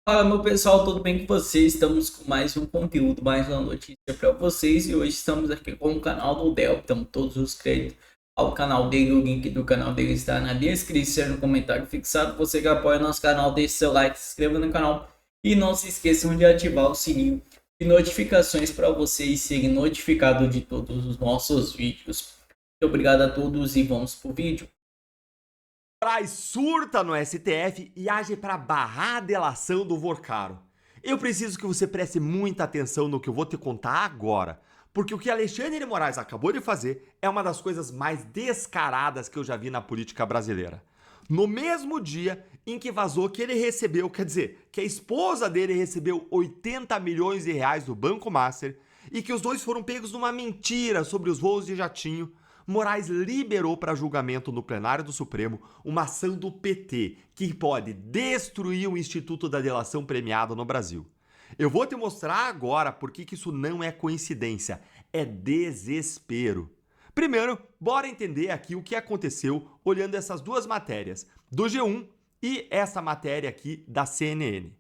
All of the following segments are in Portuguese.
Fala, meu pessoal, tudo bem com vocês? Estamos com mais um conteúdo, mais uma notícia para vocês e hoje estamos aqui com o canal do Del. Então, todos os créditos ao canal dele, o link do canal dele está na descrição, no comentário fixado. Você que apoia nosso canal, deixe seu like, se inscreva no canal e não se esqueçam de ativar o sininho de notificações para vocês serem notificados de todos os nossos vídeos. Muito obrigado a todos e vamos pro vídeo. Moraes surta no STF e age para barrar a delação do Vorcaro. Eu preciso que você preste muita atenção no que eu vou te contar agora, porque o que Alexandre de Moraes acabou de fazer é uma das coisas mais descaradas que eu já vi na política brasileira. No mesmo dia em que vazou que ele recebeu, quer dizer, que a esposa dele recebeu 80 milhões de reais do Banco Master e que os dois foram pegos numa mentira sobre os voos de jatinho, Moraes liberou para julgamento no plenário do Supremo uma ação do PT que pode destruir o Instituto da Delação Premiada no Brasil. Eu vou te mostrar agora por que isso não é coincidência, é desespero. Primeiro, bora entender aqui o que aconteceu olhando essas duas matérias, do G1 e essa matéria aqui da CNN.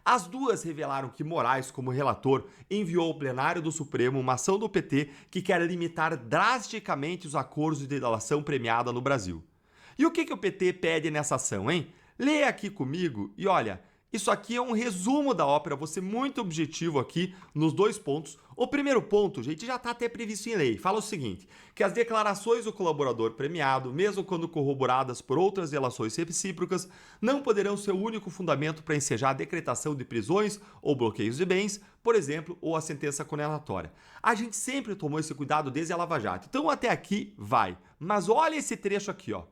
As duas revelaram que Moraes, como relator, enviou ao plenário do Supremo uma ação do PT que quer limitar drasticamente os acordos de delação premiada no Brasil. E o que o PT pede nessa ação, hein? Lê aqui comigo e olha, isso aqui é um resumo da ópera, vou ser muito objetivo aqui nos dois pontos. O primeiro ponto, gente, já está até previsto em lei. Fala o seguinte, que as declarações do colaborador premiado, mesmo quando corroboradas por outras delações recíprocas, não poderão ser o único fundamento para ensejar a decretação de prisões ou bloqueios de bens, por exemplo, ou a sentença condenatória. A gente sempre tomou esse cuidado desde a Lava Jato, então até aqui vai. Mas olha esse trecho aqui, ó.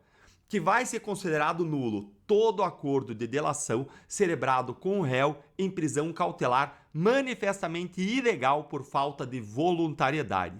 Que vai ser considerado nulo todo acordo de delação celebrado com o réu em prisão cautelar manifestamente ilegal por falta de voluntariedade.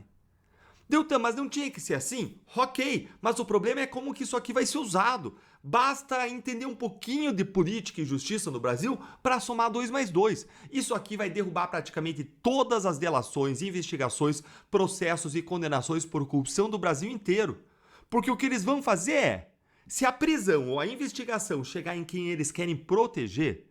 Deltan, mas não tinha que ser assim? Ok, mas o problema é como que isso aqui vai ser usado. Basta entender um pouquinho de política e justiça no Brasil para somar 2 mais 2. Isso aqui vai derrubar praticamente todas as delações, investigações, processos e condenações por corrupção do Brasil inteiro. Porque o que eles vão fazer é, se a prisão ou a investigação chegar em quem eles querem proteger,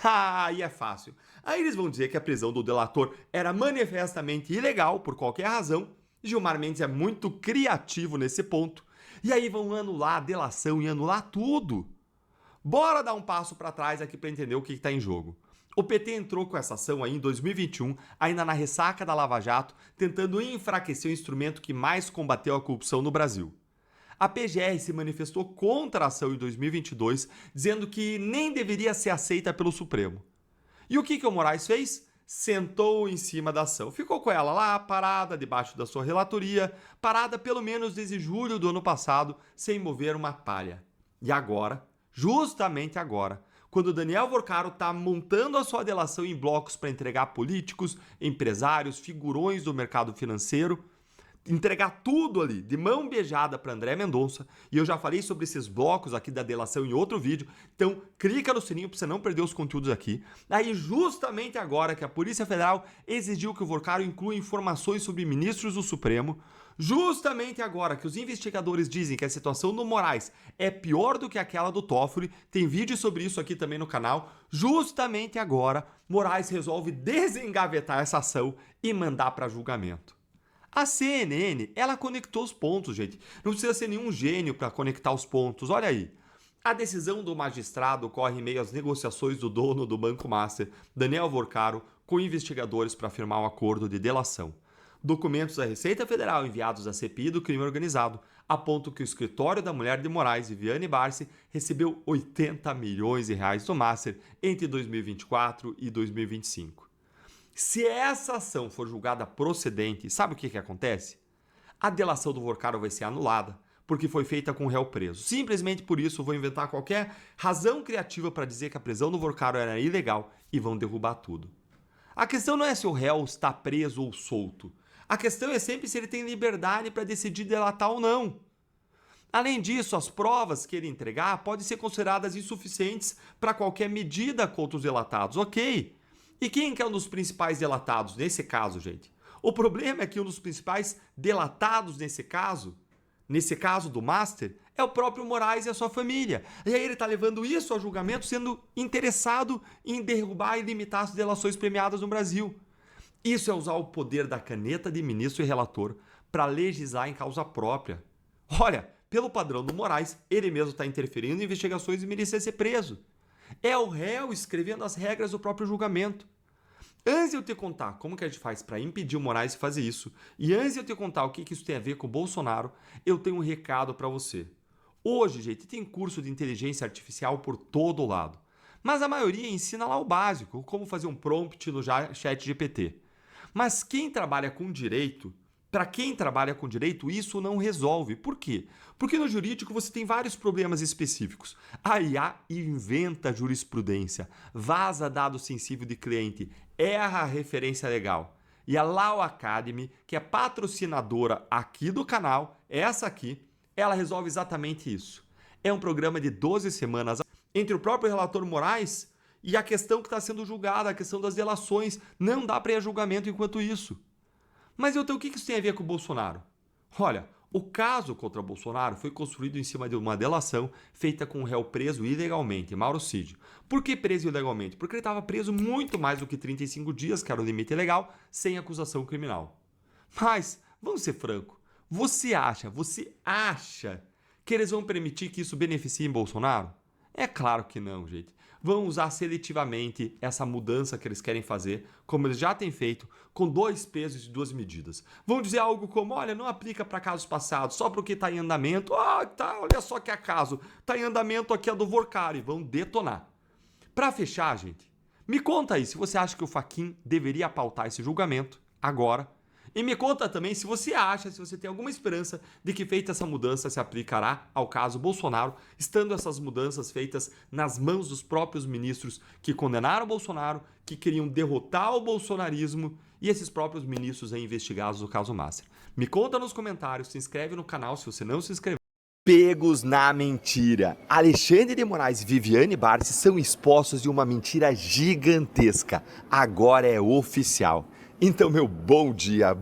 aí é fácil. Aí eles vão dizer que a prisão do delator era manifestamente ilegal por qualquer razão. Gilmar Mendes é muito criativo nesse ponto. E aí vão anular a delação e anular tudo. Bora dar um passo para trás aqui para entender o que está em jogo. O PT entrou com essa ação aí em 2021, ainda na ressaca da Lava Jato, tentando enfraquecer o instrumento que mais combateu a corrupção no Brasil. A PGR se manifestou contra a ação em 2022, dizendo que nem deveria ser aceita pelo Supremo. E o que o Moraes fez? Sentou em cima da ação. Ficou com ela lá, parada, debaixo da sua relatoria, parada pelo menos desde julho do ano passado, sem mover uma palha. E agora, justamente agora, quando Daniel Vorcaro está montando a sua delação em blocos para entregar políticos, empresários, figurões do mercado financeiro, entregar tudo ali, de mão beijada para André Mendonça, e eu já falei sobre esses blocos aqui da delação em outro vídeo, então clica no sininho para você não perder os conteúdos aqui. Aí justamente agora que a Polícia Federal exigiu que o Vorcaro inclua informações sobre ministros do Supremo, justamente agora que os investigadores dizem que a situação do Moraes é pior do que aquela do Toffoli, tem vídeo sobre isso aqui também no canal, justamente agora Moraes resolve desengavetar essa ação e mandar para julgamento. A CNN, ela conectou os pontos, gente. Não precisa ser nenhum gênio para conectar os pontos. Olha aí. A decisão do magistrado ocorre em meio às negociações do dono do Banco Master, Daniel Vorcaro, com investigadores para firmar um acordo de delação. Documentos da Receita Federal enviados à CPI do crime organizado apontam que o escritório da mulher de Moraes, Viviane Barsi, recebeu 80 milhões de reais do Master entre 2024 e 2025. Se essa ação for julgada procedente, sabe o que acontece? A delação do Vorcaro vai ser anulada, porque foi feita com o réu preso. Simplesmente por isso vou inventar qualquer razão criativa para dizer que a prisão do Vorcaro era ilegal e vão derrubar tudo. A questão não é se o réu está preso ou solto. A questão é sempre se ele tem liberdade para decidir delatar ou não. Além disso, as provas que ele entregar podem ser consideradas insuficientes para qualquer medida contra os delatados, ok? E quem que é um dos principais delatados nesse caso, gente? O problema é que um dos principais delatados nesse caso do Master, é o próprio Moraes e a sua família. E aí ele está levando isso ao julgamento, sendo interessado em derrubar e limitar as delações premiadas no Brasil. Isso é usar o poder da caneta de ministro e relator para legislar em causa própria. Olha, pelo padrão do Moraes, ele mesmo está interferindo em investigações e merecia ser preso. É o réu escrevendo as regras do próprio julgamento. Antes de eu te contar como que a gente faz para impedir o Moraes de fazer isso, e antes de eu te contar o que isso tem a ver com o Bolsonaro, eu tenho um recado para você. Hoje, gente, tem curso de inteligência artificial por todo lado. Mas a maioria ensina lá o básico, como fazer um prompt no chat GPT. Mas quem trabalha com direito, para quem trabalha com direito, isso não resolve. Por quê? Porque no jurídico você tem vários problemas específicos. A IA inventa jurisprudência, vaza dado sensível de cliente, erra a referência legal. E a Law Academy, que é patrocinadora aqui do canal, essa aqui, ela resolve exatamente isso. É um programa de 12 semanas entre o próprio relator Moraes e a questão que está sendo julgada, a questão das delações. Não dá para ir a julgamento enquanto isso. Mas então o que isso tem a ver com o Bolsonaro? Olha, o caso contra Bolsonaro foi construído em cima de uma delação feita com um réu preso ilegalmente, Mauro Cid. Por que preso ilegalmente? Porque ele estava preso muito mais do que 35 dias, que era o limite legal, sem acusação criminal. Mas, vamos ser franco, você acha que eles vão permitir que isso beneficie Bolsonaro? É claro que não, gente. Vão usar seletivamente essa mudança que eles querem fazer, como eles já têm feito, com 2 pesos e 2 medidas. Vão dizer algo como, olha, não aplica para casos passados, só porque está em andamento. Olha só que acaso, está em andamento aqui a do Vorcari, vão detonar. Para fechar, gente, me conta aí se você acha que o Fachin deveria pautar esse julgamento agora. E me conta também se você tem alguma esperança de que feita essa mudança se aplicará ao caso Bolsonaro, estando essas mudanças feitas nas mãos dos próprios ministros que condenaram o Bolsonaro, que queriam derrotar o bolsonarismo e esses próprios ministros aí investigados no caso Master. Me conta nos comentários, se inscreve no canal se você não se inscreveu. Pegos na mentira. Alexandre de Moraes e Viviane Barsi são expostos de uma mentira gigantesca. Agora é oficial. Então, meu bom dia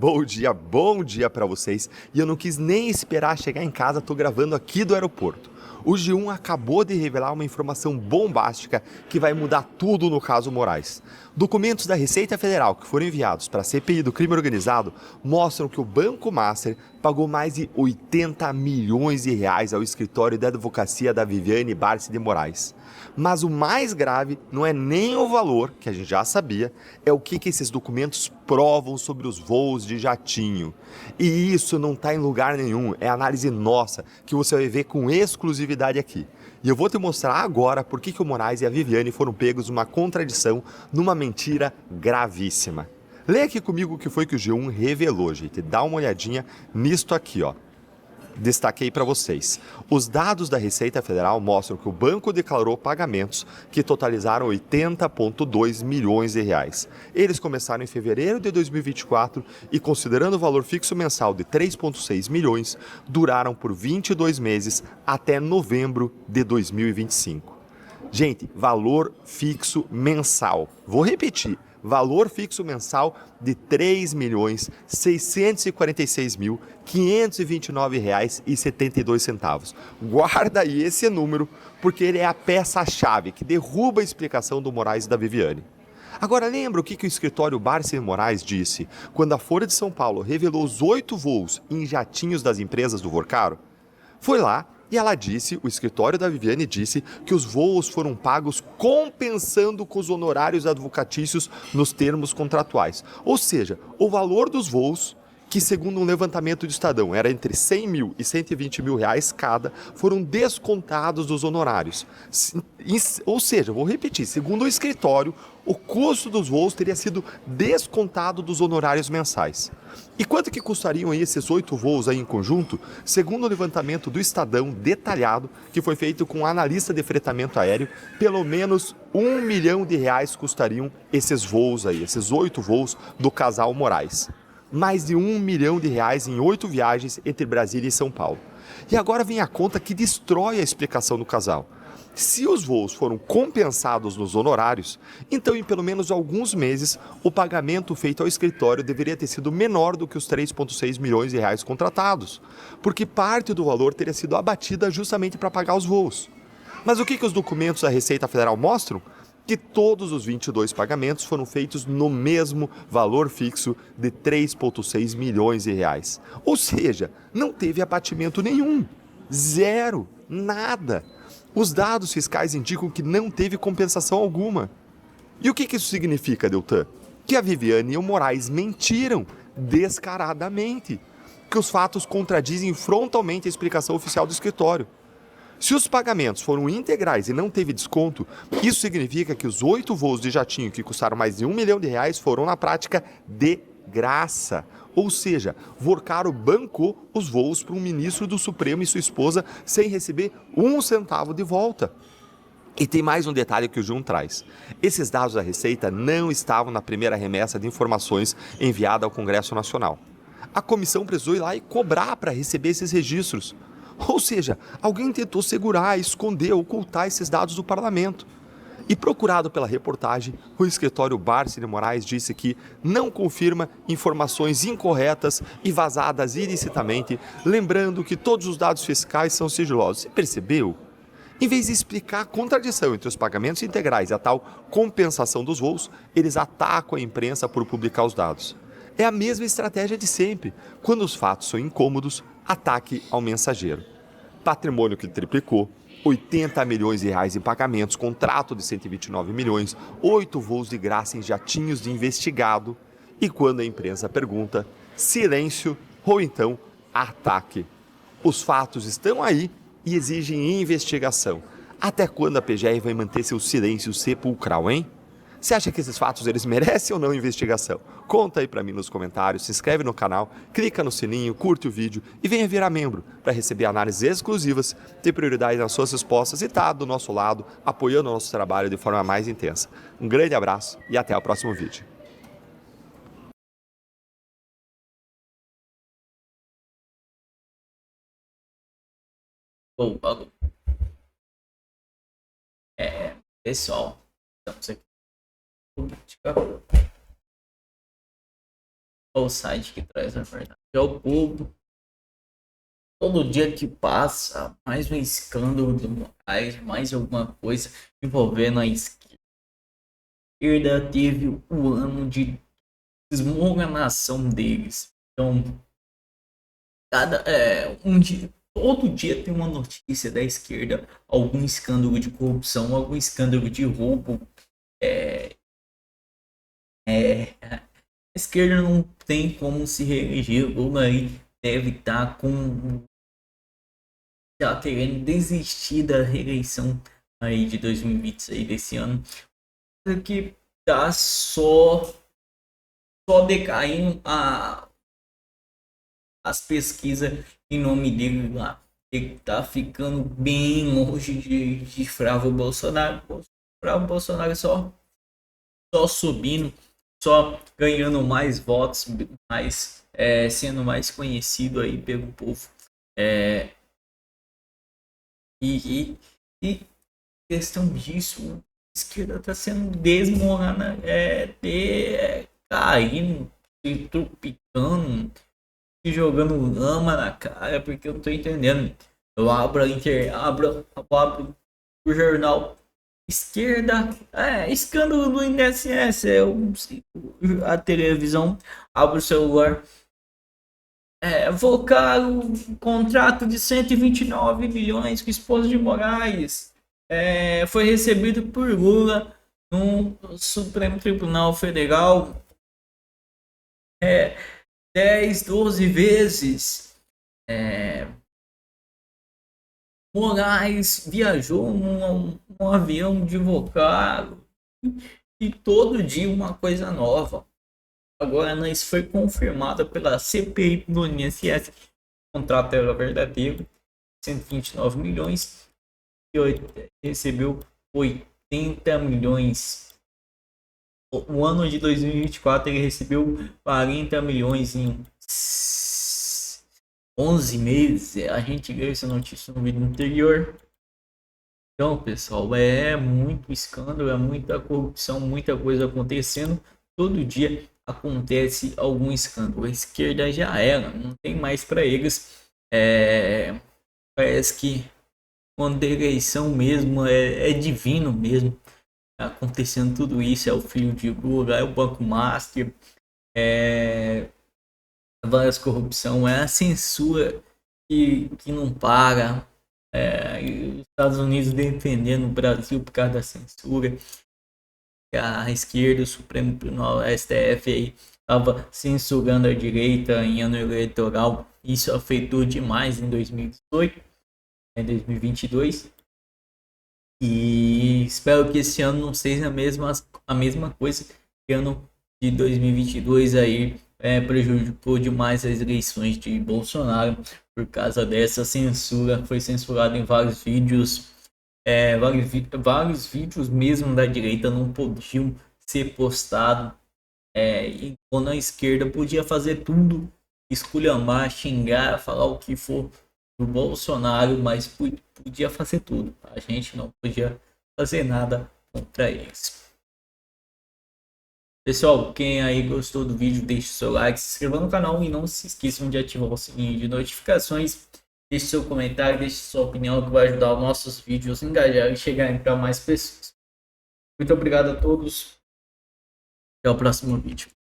para vocês. E eu não quis nem esperar chegar em casa, tô gravando aqui do aeroporto. O G1 acabou de revelar uma informação bombástica que vai mudar tudo no caso Moraes. Documentos da Receita Federal que foram enviados para a CPI do crime organizado mostram que o Banco Master pagou mais de 80 milhões de reais ao escritório de advocacia da Viviane Barsi de Moraes. Mas o mais grave não é nem o valor, que a gente já sabia, é o que esses documentos provam sobre os voos de jatinho. E isso não está em lugar nenhum, é análise nossa, que você vai ver com exclusividade aqui. E eu vou te mostrar agora por que o Moraes e a Viviane foram pegos numa contradição, numa mentira gravíssima. Leia aqui comigo o que foi que o G1 revelou, gente. Dá uma olhadinha nisto aqui, ó. Destaquei para vocês. Os dados da Receita Federal mostram que o banco declarou pagamentos que totalizaram 80,2 milhões de reais. Eles começaram em fevereiro de 2024 e, considerando o valor fixo mensal de 3,6 milhões, duraram por 22 meses até novembro de 2025. Gente, valor fixo mensal. Vou repetir. Valor fixo mensal de R$ 3.646.529,72. Guarda aí esse número, porque ele é a peça-chave que derruba a explicação do Moraes e da Viviane. Agora, lembra o que o escritório Barsi Moraes disse quando a Folha de São Paulo revelou os 8 voos em jatinhos das empresas do Vorcaro? Foi lá e ela disse, o escritório da Viviane disse, que os voos foram pagos compensando com os honorários advocatícios nos termos contratuais. Ou seja, o valor dos voos, que segundo um levantamento do Estadão era entre 100 mil e 120 mil reais cada, foram descontados dos honorários. Ou seja, vou repetir, segundo o escritório, o custo dos voos teria sido descontado dos honorários mensais. E quanto que custariam aí esses 8 voos aí em conjunto? Segundo o levantamento do Estadão detalhado, que foi feito com um analista de fretamento aéreo, pelo menos R$1 milhão custariam esses voos aí, esses 8 voos do casal Moraes. Mais de R$1 milhão em 8 viagens entre Brasília e São Paulo. E agora vem a conta que destrói a explicação do casal. Se os voos foram compensados nos honorários, então em pelo menos alguns meses o pagamento feito ao escritório deveria ter sido menor do que os 3,6 milhões de reais contratados, porque parte do valor teria sido abatida justamente para pagar os voos. Mas o que os documentos da Receita Federal mostram? Que todos os 22 pagamentos foram feitos no mesmo valor fixo de 3,6 milhões de reais. Ou seja, não teve abatimento nenhum. Zero. Nada. Os dados fiscais indicam que não teve compensação alguma. E o que isso significa, Deltan? Que a Viviane e o Moraes mentiram descaradamente. Que os fatos contradizem frontalmente a explicação oficial do escritório. Se os pagamentos foram integrais e não teve desconto, isso significa que os 8 voos de jatinho que custaram mais de R$1 milhão foram na prática de graça. Ou seja, Vorcaro bancou os voos para um ministro do Supremo e sua esposa sem receber um centavo de volta. E tem mais um detalhe que o Jun traz. Esses dados da Receita não estavam na primeira remessa de informações enviada ao Congresso Nacional. A comissão precisou ir lá e cobrar para receber esses registros. Ou seja, alguém tentou segurar, esconder, ocultar esses dados do parlamento. E procurado pela reportagem, o escritório Barsi de Moraes disse que não confirma informações incorretas e vazadas ilicitamente, lembrando que todos os dados fiscais são sigilosos. Você percebeu? Em vez de explicar a contradição entre os pagamentos integrais e a tal compensação dos voos, eles atacam a imprensa por publicar os dados. É a mesma estratégia de sempre. Quando os fatos são incômodos, ataque ao mensageiro. Patrimônio que triplicou, 80 milhões de reais em pagamentos, contrato de 129 milhões, 8 voos de graça em jatinhos de investigado. E quando a imprensa pergunta, silêncio ou então ataque. Os fatos estão aí e exigem investigação. Até quando a PGR vai manter seu silêncio sepulcral, hein? Você acha que esses fatos eles merecem ou não investigação? Conta aí pra mim nos comentários, se inscreve no canal, clica no sininho, curte o vídeo e venha virar membro para receber análises exclusivas, ter prioridade nas suas respostas e estar do nosso lado, apoiando o nosso trabalho de forma mais intensa. Um grande abraço e até o próximo vídeo. Alô. Pessoal, estamos aqui. O site que traz a verdade ao povo. Todo dia que passa, mais um escândalo do Moraes, mais alguma coisa envolvendo a esquerda. A esquerda teve o ano de desmoralização deles. Então, todo dia tem uma notícia da esquerda, algum escândalo de corrupção, algum escândalo de roubo. A esquerda não tem como se reeleger. Lula aí deve estar querendo desistir da reeleição aí de 2026 desse ano, que tá só decaindo as pesquisas em nome dele lá. Ele tá ficando bem longe de Flávio Bolsonaro. Flávio Bolsonaro só subindo, só ganhando mais votos, sendo mais conhecido aí pelo povo. E questão disso, a esquerda está sendo desmoronada, caindo, se tropicando, se jogando lama na cara, porque eu não tô entendendo. Eu abro o jornal esquerda, escândalo do INSS, a televisão, abre o celular, Vocaro, contrato de 129 milhões com esposa de Moraes, foi recebido por Lula no Supremo Tribunal Federal 10, 12 vezes. Moraes viajou num avião de Vocaro e todo dia uma coisa nova. Agora isso foi confirmado pela CPI do INSS. O contrato era verdadeiro, 129 milhões e recebeu 80 milhões. O ano de 2024 ele recebeu 40 milhões em 11 meses. A gente viu essa notícia no vídeo anterior. Então, pessoal, é muito escândalo, é muita corrupção, muita coisa acontecendo. Todo dia acontece algum escândalo. A esquerda já era, não tem mais para eles. Parece que quando a eleição mesmo é divino mesmo. Tá acontecendo tudo isso, é o filho de Lula, é o Banco Master, é várias corrupção, é a censura que não para. E os Estados Unidos defendendo o Brasil por causa da censura. A esquerda, o Supremo Tribunal, a STF aí estava censurando a direita em ano eleitoral. Isso afetou demais em 2018, em 2022. E espero que esse ano não seja a mesma coisa que ano de 2022 aí prejudicou demais as eleições de Bolsonaro por causa dessa censura. Foi censurado em vários vídeos, vários vídeos mesmo da direita não podiam ser postados. E quando a esquerda podia fazer tudo, esculhambar, xingar, falar o que for do Bolsonaro, mas podia fazer tudo. A gente não podia fazer nada contra eles. Pessoal, quem aí gostou do vídeo, deixe seu like, se inscreva no canal e não se esqueçam de ativar o sininho de notificações. Deixe seu comentário, deixe sua opinião, que vai ajudar os nossos vídeos a engajar e chegarem para mais pessoas. Muito obrigado a todos. Até o próximo vídeo.